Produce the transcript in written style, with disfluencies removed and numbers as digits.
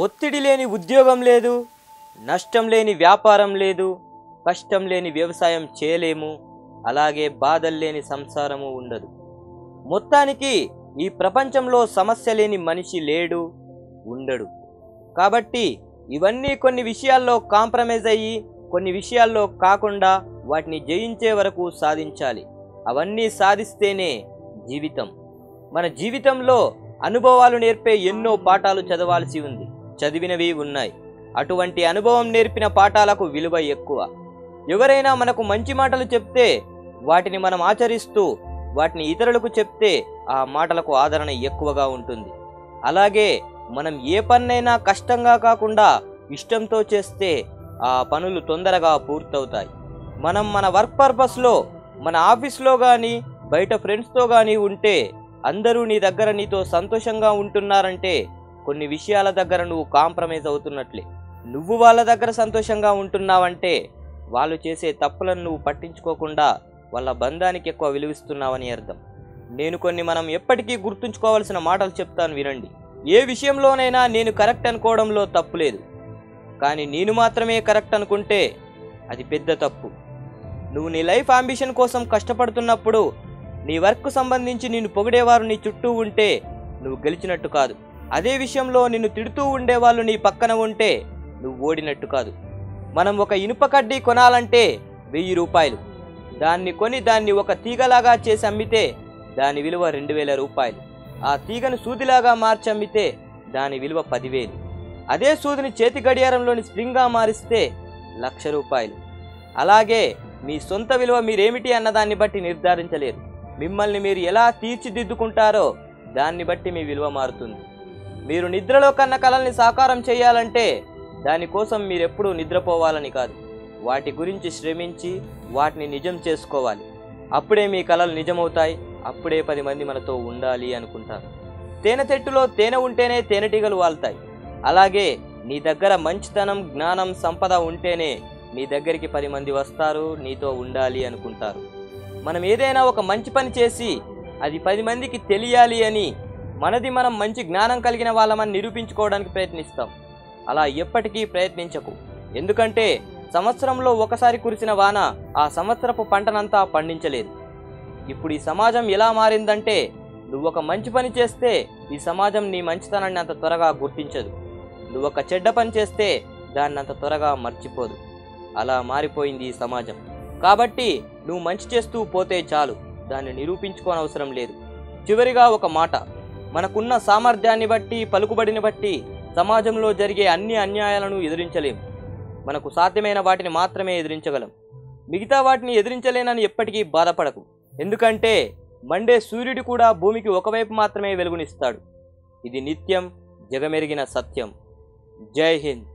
ఒత్తిడి లేని ఉద్యోగం లేదు, నష్టం లేని వ్యాపారం లేదు, కష్టం లేని వ్యవసాయం చేయలేము, అలాగే బాధలు లేని సంసారము ఉండదు. మొత్తానికి ఈ ప్రపంచంలో సమస్య లేని మనిషి లేడు, ఉండడు. కాబట్టి ఇవన్నీ కొన్ని విషయాల్లో కాంప్రమైజ్ అయ్యి కొన్ని విషయాల్లో కాకుండా వాటిని జయించే వరకు సాధించాలి. అవన్నీ సాధిస్తేనే జీవితం. మన జీవితంలో అనుభవాలు నేర్పే ఎన్నో పాఠాలు చదవాల్సి ఉంది, చదివినవి ఉన్నాయి. అటువంటి అనుభవం నేర్పిన పాఠాలకు విలువ ఎక్కువ. ఎవరైనా మనకు మంచి మాటలు చెప్తే వాటిని మనం ఆచరిస్తూ వాటిని ఇతరులకు చెప్తే ఆ మాటలకు ఆదరణ ఎక్కువగా ఉంటుంది. అలాగే మనం ఏ పన్నైనా కష్టంగా కాకుండా ఇష్టంతో చేస్తే ఆ పనులు తొందరగా పూర్తవుతాయి. మనం మన వర్క్ పర్పస్లో మన ఆఫీస్లో కానీ బయట ఫ్రెండ్స్తో కానీ ఉంటే అందరూ నీ దగ్గర నీతో సంతోషంగా ఉంటున్నారంటే కొన్ని విషయాల దగ్గర నువ్వు కాంప్రమైజ్ అవుతున్నట్లే. నువ్వు వాళ్ళ దగ్గర సంతోషంగా ఉంటున్నావంటే వాళ్ళు చేసే తప్పులను నువ్వు పట్టించుకోకుండా వాళ్ళ బంధానికి ఎక్కువ విలువిస్తున్నావని అర్థం. నేను కొన్ని మనం ఎప్పటికీ గుర్తుంచుకోవాల్సిన మాటలు చెప్తాను, వినండి. ఏ విషయంలోనైనా నేను కరెక్ట్ అనుకోవడంలో తప్పు లేదు, కానీ నేను మాత్రమే కరెక్ట్ అనుకుంటే అది పెద్ద తప్పు. నువ్వు నీ లైఫ్ అంబిషన్ కోసం కష్టపడుతున్నప్పుడు నీ వర్క్ సంబంధించి నిన్ను పొగిడేవారు నీ చుట్టూ ఉంటే నువ్వు గెలిచినట్టు కాదు. అదే విషయంలో నిన్ను తిడుతూ ఉండేవాళ్ళు నీ పక్కన ఉంటే నువ్వు ఓడినట్టు కాదు. మనం ఒక ఇనుప కడ్డీ కొనాలంటే 1000 రూపాయలు. దాన్ని కొని దాన్ని ఒక తీగలాగా చేసి అమ్మితే దాని విలువ 2000 రూపాయలు. ఆ తీగను సూదిలాగా మార్చి అమ్మితే దాని విలువ 10,000. అదే సూదిని చేతి గడియారంలోని స్ప్రింగ్గా మారిస్తే 1,00,000 రూపాయలు. అలాగే మీ సొంత విలువ మీరేమిటి అన్నదాన్ని బట్టి నిర్ధారించలేరు. మిమ్మల్ని మీరు ఎలా తీర్చిదిద్దుకుంటారో దాన్ని బట్టి మీ విలువ మారుతుంది. మీరు నిద్రలో కన్న కలల్ని సాకారం చేయాలంటే దానికోసం మీరెప్పుడూ నిద్రపోవాలని కాదు, వాటి గురించి శ్రమించి వాటిని నిజం చేసుకోవాలి. అప్పుడే మీ కలలు నిజమవుతాయి. అప్పుడే 10 మంది మనతో ఉండాలి అనుకుంటారు. తేనె చెట్టులో తేనె ఉంటేనే తేనెటీగలు వాళ్తాయి. అలాగే నీ దగ్గర మంచితనం, జ్ఞానం, సంపద ఉంటేనే నీ దగ్గరికి 10 మంది వస్తారు, నీతో ఉండాలి అనుకుంటారు. మనం ఏదైనా ఒక మంచి పని చేసి అది 10 మందికి తెలియాలి అని మనది మనం మంచి జ్ఞానం కలిగిన వాళ్ళమని నిరూపించుకోవడానికి ప్రయత్నిస్తాం. అలా ఎప్పటికీ ప్రయత్నించకు. ఎందుకంటే సంవత్సరంలో ఒకసారి కురిసిన వాన ఆ సంవత్సరపు పంటనంతా పండించలేదు. ఇప్పుడు ఈ సమాజం ఎలా మారిందంటే నువ్వు ఒక మంచి పని చేస్తే ఈ సమాజం నీ మంచితనాన్ని అంత త్వరగా గుర్తించదు. నువ్వు ఒక చెడ్డ పని చేస్తే దాన్ని అంత త్వరగా మర్చిపోదు. అలా మారిపోయింది ఈ సమాజం. కాబట్టి నువ్వు మంచి చేస్తూ పోతే చాలు, దాన్ని నిరూపించుకోనవసరం లేదు. చివరిగా ఒక మాట, మనకున్న సామర్థ్యాన్ని బట్టి, పలుకుబడిని బట్టి సమాజంలో జరిగే అన్ని అన్యాయాలను ఎదిరించలేం. మనకు సాధ్యమైన వాటిని మాత్రమే ఎదిరించగలం. మిగతా వాటిని ఎదిరించలేనని ఎప్పటికీ బాధపడకు. ఎందుకంటే మండే సూర్యుడు కూడా భూమికి ఒకవైపు మాత్రమే వెలుగునిస్తాడు. ఇది నిత్యం జగమెరిగిన సత్యం. జై హింద్.